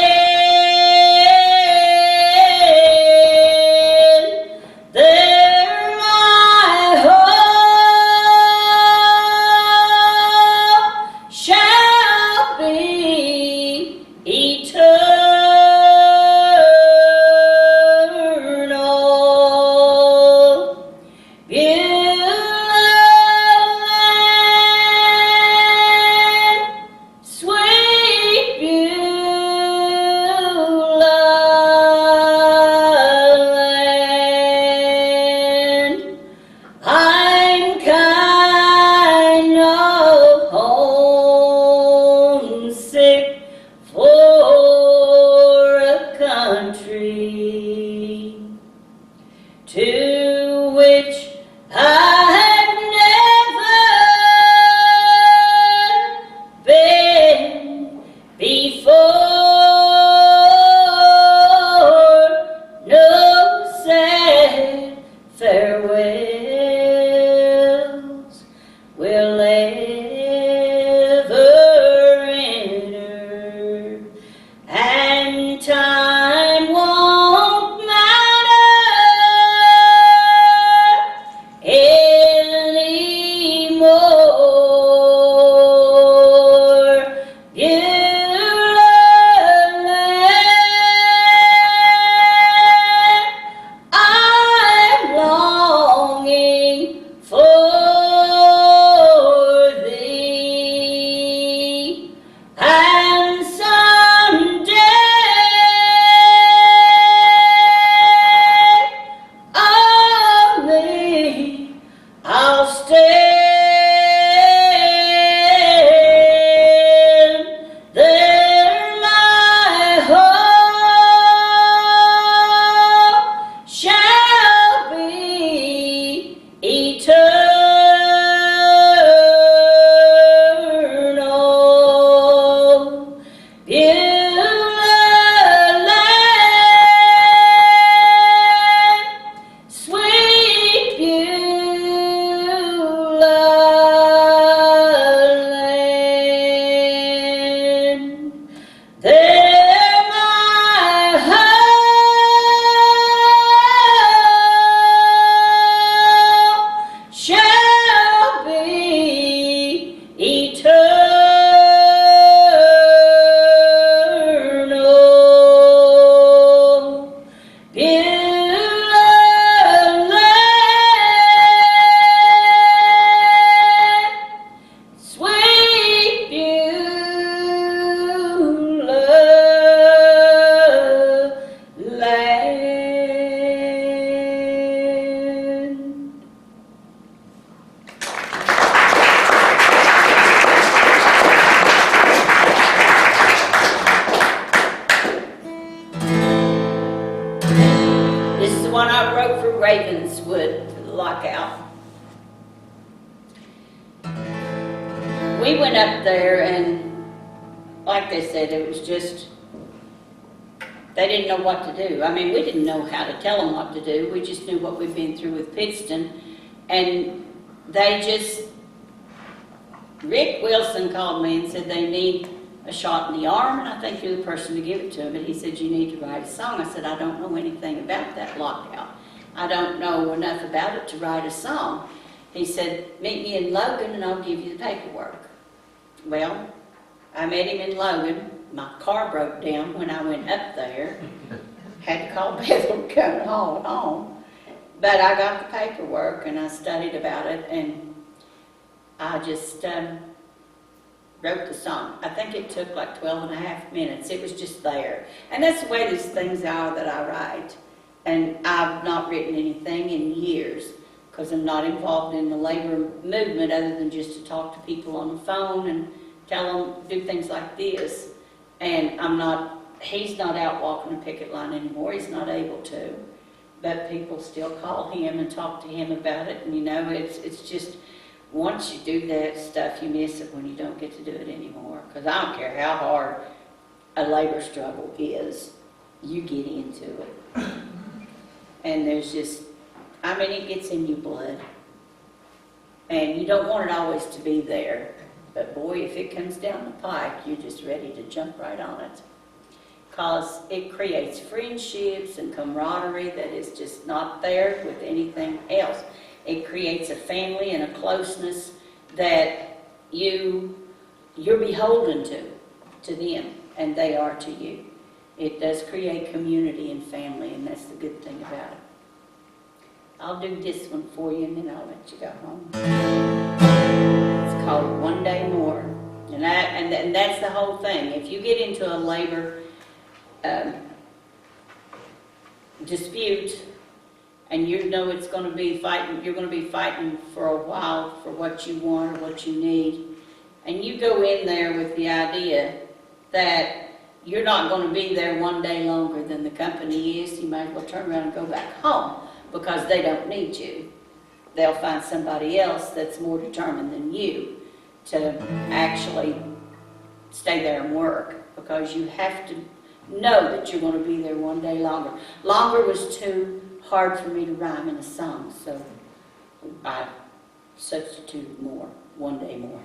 To which I've never been before. No sad farewells will ever enter, and time won't matter anymore. Beulah Land, I'm longing for thee, and someday only I'll stand there. My hope shall be eternal. Beulah Land, sweet Beulah Land, there my hope shall be eternal. Beulah Land, sweet Beulah Land. This is the one I wrote for Ravenswood for the lockout. We went up there and, like they said, it was just, they didn't know what to do. I mean, we didn't know how to tell them what to do. We just knew what we'd been through with Pittston. And they just, Rick Wilson called me and said they need a shot in the arm, and I think you're the person to give it to him. But he said, you need to write a song. I said, I don't know anything about that lockout. I don't know enough about it to write a song. He said, meet me in Logan and I'll give you the paperwork. Well, I met him in Logan. My car broke down when I went up there. Had to call Bethel to come and haul it home. But I got the paperwork and I studied about it, and I just wrote the song. I think it took like 12 and a half minutes. It was just there. And that's the way these things are that I write. And I've not written anything in years because I'm not involved in the labor movement other than just to talk to people on the phone and tell them, do things like this. And he's not out walking a picket line anymore. He's not able to. But people still call him and talk to him about it. And you know, it's just, once you do that stuff, you miss it when you don't get to do it anymore. Because I don't care how hard a labor struggle is, you get into it. And there's just, I mean, it gets in your blood. And you don't want it always to be there. But boy, if it comes down the pike, you're just ready to jump right on it. Because it creates friendships and camaraderie that is just not there with anything else. It creates a family and a closeness that you're beholden to them, and they are to you. It does create community and family, and that's the good thing about it. I'll do this one for you, and then I'll let you go home. It's called One Day More. And that's the whole thing. If you get into a labor dispute, and you know it's going to be fighting, you're going to be fighting for a while for what you want or what you need, and you go in there with the idea that you're not going to be there one day longer than the company is, you might as well turn around and go back home because they don't need you. They'll find somebody else that's more determined than you to actually stay there and work, because you have to know that you're going to be there one day longer. Longer was too hard for me to rhyme in a song, so I substituted more, one day more.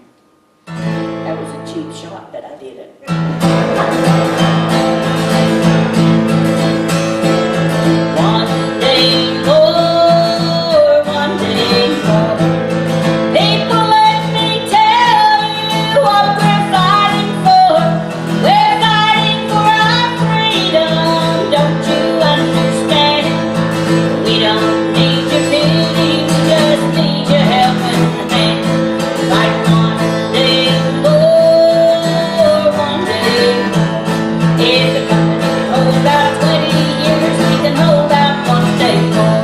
That was a cheap shot, but I did it. One day more, one day more. People, let me tell you what we're fighting for. We're fighting for our freedom, don't you understand? We don't need your pity, we just need your helping hand. Fight one day more, one day more. If the company holds out 20 years, we can hold out one day more.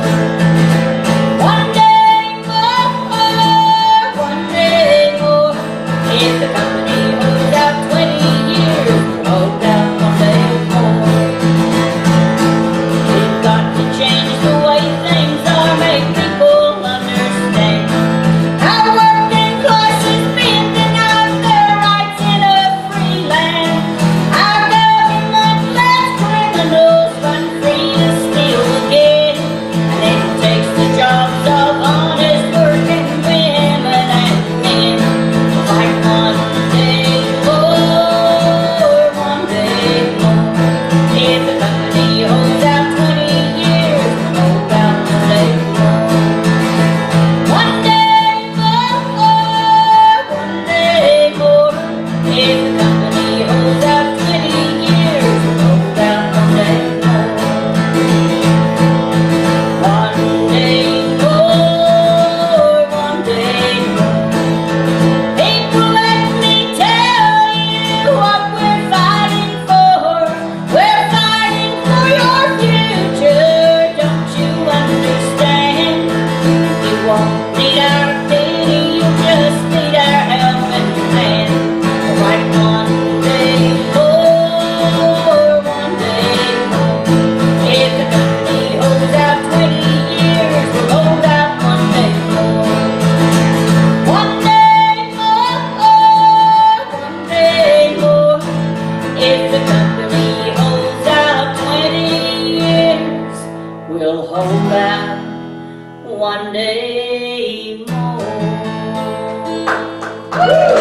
One day more, one day more. If the company holds out 20 years, we'll hold out one day more. We've got to change the way things are, make people understand. Our working class is being denied their rights in a free land. Our government lets criminals run free to steal again. And it takes the jobs of honest working women and men. Fight one day more, one day more. If the company holds out 20 years, we'll hold out one day more. One day more, one day more. If the company holds out 20 years, we'll hold out one day more. One day more, one day more. People, let me tell you what we're fighting for. We're fighting for your future, don't you understand? You won't need our pity, you just need our helping hand. Fight one day more, one day more. If the company holds out 20 years, we'll hold out one day more. One day more, one day more. If the company holds out 20 years, we'll hold out one day more. Now let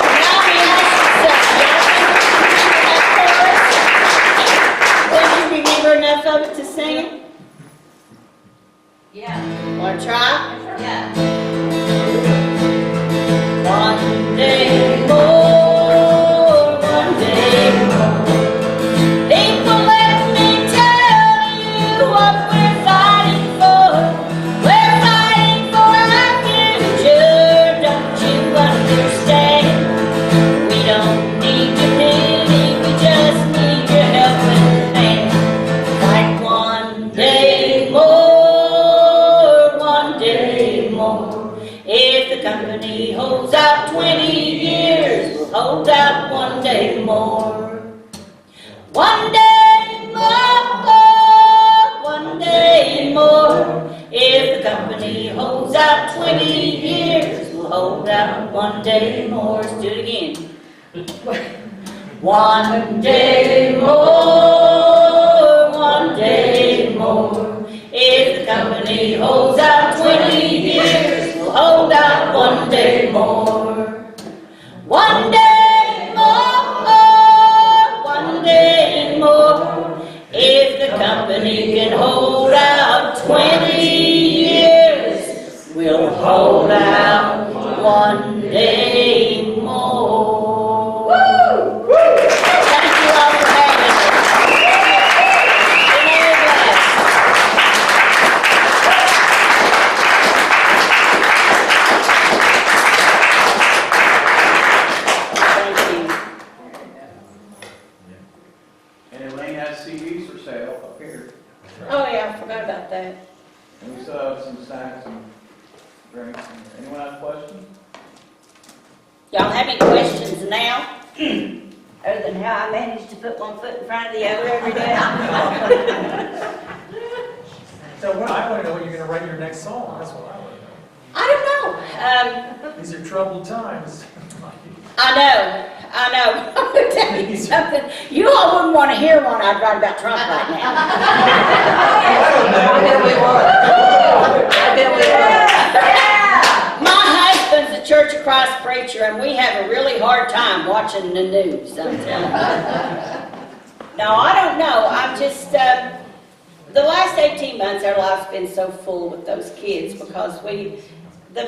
me ask you something. Y'all remember that chorus? Don't you remember enough of it to sing it? Yeah, Wanna try? yeah. One day more, one day more. People, let me tell you what we're fighting for. We're fighting for our future. Don't you understand? We don't need your pity, we just need your helping hand. Fight one day more, one day more. If the company holds out 20 years, we'll hold out one day more. One day more, one day more. If the company holds out 20 years, we'll hold out one day more. Let's do it again. One day more, one day more. If the company holds out 20 years, we'll hold out one day more. One day more, one day more. If the company can hold out 20 years, we'll hold out one day more. Woo! Thank you all for having us. Been very blessed. Thank you. And Elaine has CDs for sale up here. Oh yeah, I forgot about that. And we still have some snacks and drinks. Anyone have questions? Y'all have any questions now? Other than how I managed to put one foot in front of the other every day? So what, I want to know when you're going to write your next song. That's what I want to know. I don't know. These are troubled times. I know. I'm going to tell you something. You all wouldn't want to hear one I'd write about Trump right now. I bet we would. I bet we would. My husband's a Church of Christ preacher, and we have a really hard time watching the news, I'm telling you. No, I don't know. I'm just, the last 18 months, our life's been so full with those kids because the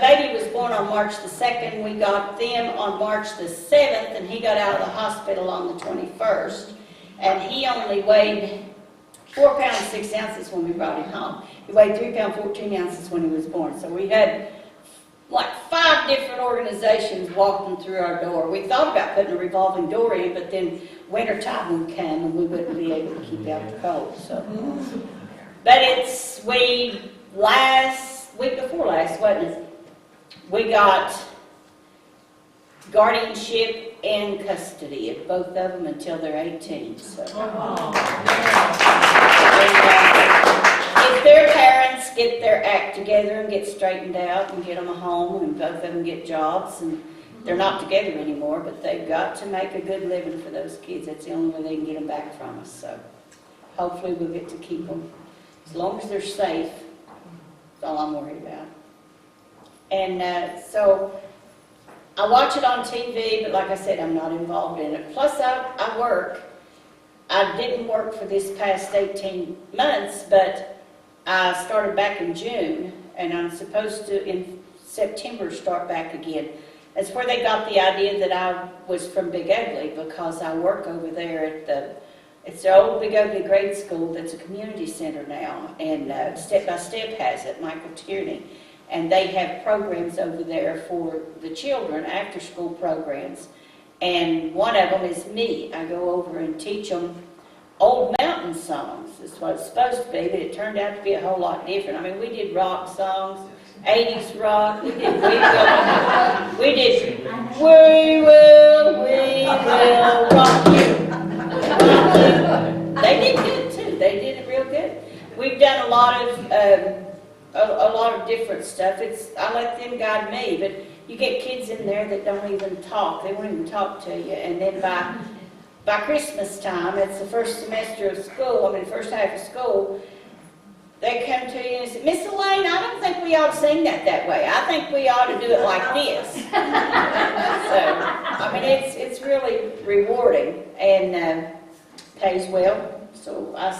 baby was born on March the 2nd. We got them on March the 7th, and he got out of the hospital on the 21st. And he only weighed 4 pounds 6 ounces when we brought him home. He weighed 3 pounds 14 ounces when he was born. So we had like 5 different organizations walking through our door. We thought about putting a revolving door in, but then wintertime would come and we wouldn't be able to keep out the cold. So, but week before last, wasn't it? We got guardianship and custody of both of them until they're 18. So. If their parents get their act together and get straightened out and get them a home and both of them get jobs, and they're not together anymore, but they've got to make a good living for those kids. That's the only way they can get them back from us. So hopefully we'll get to keep them. As long as they're safe, that's all I'm worried about. And so I watch it on TV, but like I said, I'm not involved in it. Plus I work. I didn't work for this past 18 months, but I started back in June, and I'm supposed to, in September, start back again. That's where they got the idea that I was from Big Ugly, because I work over there at it's the old Big Ugly grade school that's a community center now, and Step by Step has it, Michael Tierney. And they have programs over there for the children, after school programs. And one of them is me. I go over and teach them old mountain songs. That's what it's supposed to be, but it turned out to be a whole lot different. I mean, we did rock songs, 80s rock, we did We Will Rock You. They did good too. They did it real good. We've done a lot of different stuff. I let them guide me, but you get kids in there that don't even talk. They won't even talk to you. And then by Christmas time, it's the first semester of school, first half of school, they come to you and say, Miss Elaine, I don't think we ought to sing that way. I think we ought to do it like this. So, I mean, it's really rewarding and pays well. So I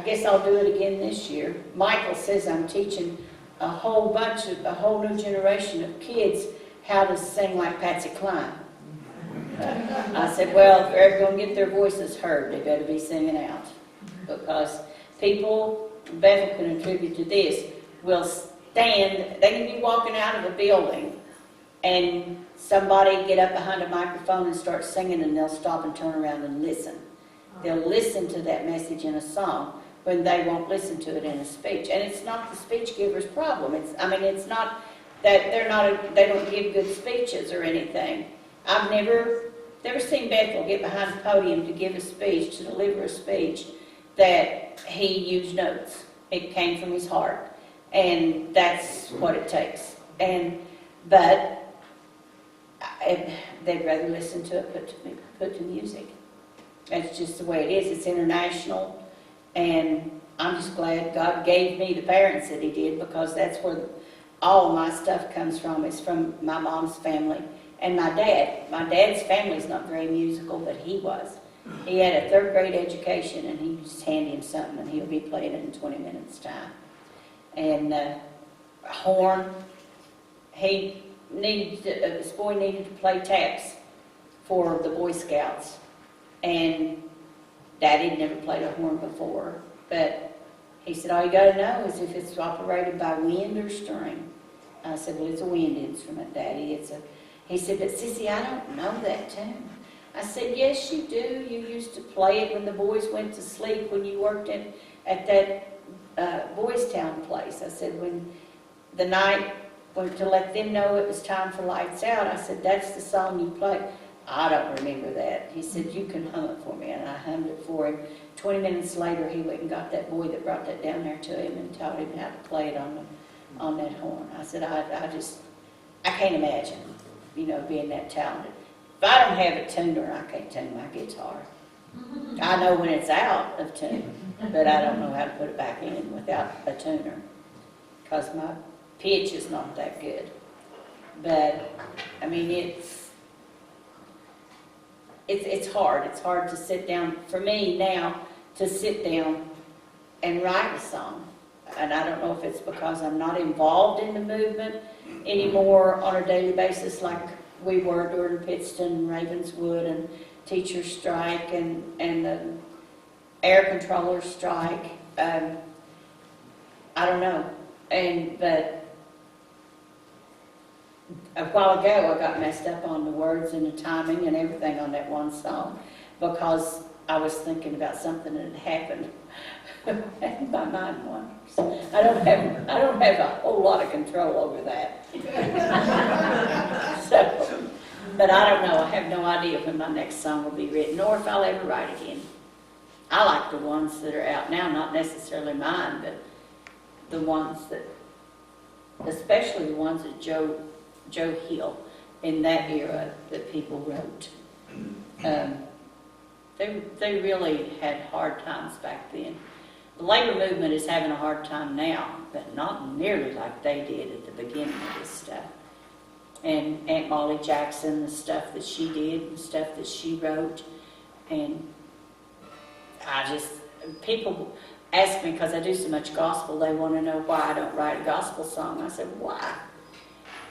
guess I'll do it again this year. Michael says I'm teaching a whole new generation of kids how to sing like Patsy Cline. I said, well, if they're ever going to get their voices heard, they better be singing out. Because people, Bethel can attribute to this, will stand, they can be walking out of a building and somebody get up behind a microphone and start singing and they'll stop and turn around and listen. They'll listen to that message in a song when they won't listen to it in a speech. And it's not the speech giver's problem. It's not that they don't give good speeches or anything. I've never seen Bethel get behind the podium to give a speech, to deliver a speech that he used notes. It came from his heart. And that's what it takes. But they'd rather listen to it put to music. That's just the way it is. It's international. And I'm just glad God gave me the parents that he did, because that's where all my stuff comes from. It's from my mom's family and my dad. My dad's family's not very musical, but he was. He had a 3rd grade education, and he just hand him something, and he'll be playing it in 20 minutes' time. And horn, this boy needed to play taps for the Boy Scouts. And Daddy had never played a horn before, but he said, all you got to know is if it's operated by wind or string. I said, well, it's a wind instrument, Daddy. He said, but Sissy, I don't know that tune. I said, yes, you do. You used to play it when the boys went to sleep, when you worked at that Boys Town place. I said, when the night, to let them know it was time for lights out, I said, that's the song you play. I don't remember that. He said, you can hum it for me. And I hummed it for him. 20 minutes later, he went and got that boy that brought that down there to him and taught him how to play it on that horn. I said, I can't imagine, being that talented. If I don't have a tuner, I can't tune my guitar. I know when it's out of tune, but I don't know how to put it back in without a tuner, because my pitch is not that good. But, it's hard. It's hard to sit down, for me now, to sit down and write a song. And I don't know if it's because I'm not involved in the movement anymore on a daily basis like we were during Pittston, Ravenswood, and teacher strike, and the air controller strike. I don't know. But a while ago, I got messed up on the words and the timing and everything on that one song, because I was thinking about something that had happened. And my mind wanders. I don't have a whole lot of control over that. But I don't know. I have no idea when my next song will be written, or if I'll ever write again. I like the ones that are out now, not necessarily mine, but the ones that, especially the ones that Joe Hill in that era that people wrote. They really had hard times back then. The labor movement is having a hard time now, but not nearly like they did at the beginning of this stuff. And Aunt Molly Jackson, the stuff that she did, the stuff that she wrote, and people ask me, because I do so much gospel, they want to know why I don't write a gospel song. I said, why?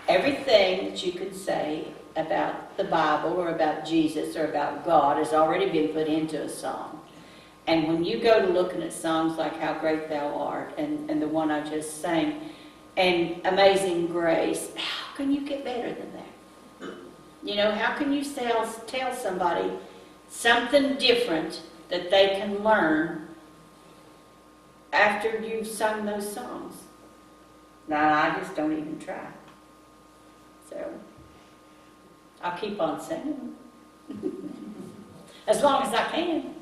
Everything that you could say about the Bible or about Jesus or about God has already been put into a song. And when you go to looking at songs like How Great Thou Art and the one I just sang, and Amazing Grace, how can you get better than that? How can you tell somebody something different that they can learn after you've sung those songs? Now, I just don't even try. So, I'll keep on singing. As long as I can.